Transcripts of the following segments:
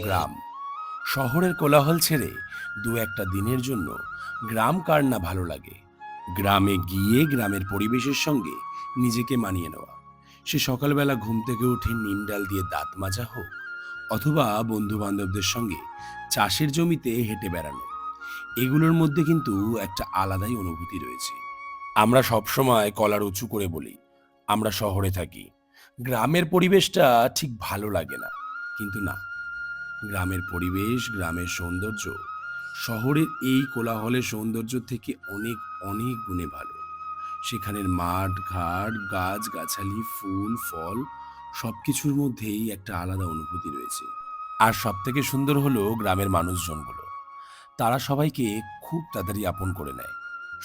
গ্রাম শহরের কোলাহল ছেড়ে দু একটা দিনের জন্য গ্রাম কার না ভালো লাগে। গ্রামে গিয়ে গ্রামের পরিবেশের সঙ্গে নিজেকে মানিয়ে নেওয়া, সে সকালবেলা ঘুম থেকে উঠে নিম ডাল দিয়ে দাঁত মাজা হোক, অথবা বন্ধু বান্ধবদের সঙ্গে চাষের জমিতে হেঁটে বেড়ানো, এগুলোর মধ্যে কিন্তু একটা আলাদাই অনুভূতি রয়েছে। আমরা সবসময় কলার উঁচু করে বলি আমরা শহরে থাকি, গ্রামের পরিবেশটা ঠিক ভালো লাগে না। কিন্তু না, গ্রামের পরিবেশ, গ্রামের সৌন্দর্য শহরের এই কোলাহলের সৌন্দর্য থেকে অনেক অনেক গুণে ভালো। সেখানের মাঠ ঘাট, গাছ গাছালি, ফুল ফল, সবকিছুর মধ্যেই একটা আলাদা অনুভূতি রয়েছে। আর সব থেকে সুন্দর হলো গ্রামের মানুষজনগুলো, তারা সবাইকে খুব তাড়াতাড়ি আপন করে নেয়।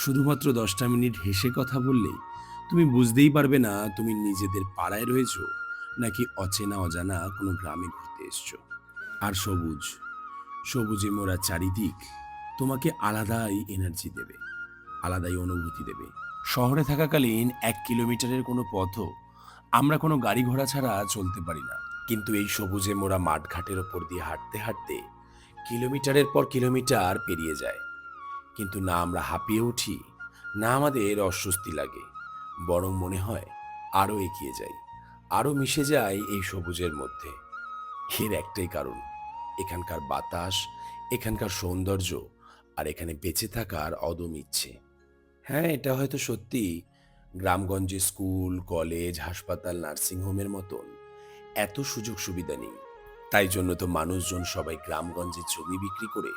শুধুমাত্র 10টা মিনিট হেসে কথা বললেই তুমি বুঝতেই পারবে না তুমি নিজেদের পাড়ায় রয়েছো নাকি অচেনা অজানা কোনো গ্রামে ঘুরতে এসছো। আর সবুজ, সবুজে মোড়া চারিদিক তোমাকে আলাদাই এনার্জি দেবে, আলাদাই অনুভূতি দেবে। শহরে থাকাকালীন 1 কিলোমিটারের কোনো পথও আমরা কোনো গাড়ি ঘোড়া ছাড়া চলতে পারি না, কিন্তু এই সবুজে মোড়া মাঠঘাটের ওপর দিয়ে হাঁটতে হাঁটতে কিলোমিটারের পর কিলোমিটার পেরিয়ে যায়। কিন্তু না আমরা হাঁপিয়ে উঠি, না আমাদের অস্বস্তি লাগে, বরং মনে হয় আরও এগিয়ে যাই, আরও মিশে যায় এই সবুজের মধ্যে। এর একটাই কারণ, এখানকার বাতাস, এখানকার সৌন্দর্য, আর এখানে বেঁচে থাকার অদম ইচ্ছে। হ্যাঁ, এটা হয়তো সত্যি, গ্রামগঞ্জে স্কুল কলেজ হাসপাতাল নার্সিংহোমের মতন এত সুযোগ সুবিধা নেই। তাই জন্য তো মানুষজন সবাই গ্রামগঞ্জে জমি বিক্রি করে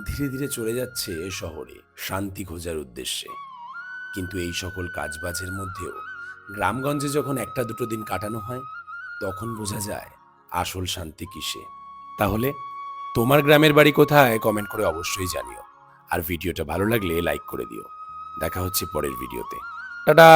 ধীরে ধীরে চলে যাচ্ছে শহরে শান্তি খোঁজার উদ্দেশ্যে। কিন্তু এই সকল কাজবাজের মধ্যেও গ্রামগঞ্জে যখন একটা দুটো দিন কাটানো হয়, তখন বোঝা যায় আসল শান্তি কিসে। তাহলে তোমার গ্রামের বাড়ি কোথায় কমেন্ট করে অবশ্যই জানিও। আর ভিডিওটা ভালো লাগলে লাইক করে দিও। দেখা হচ্ছে পরের ভিডিওতে। টাটা।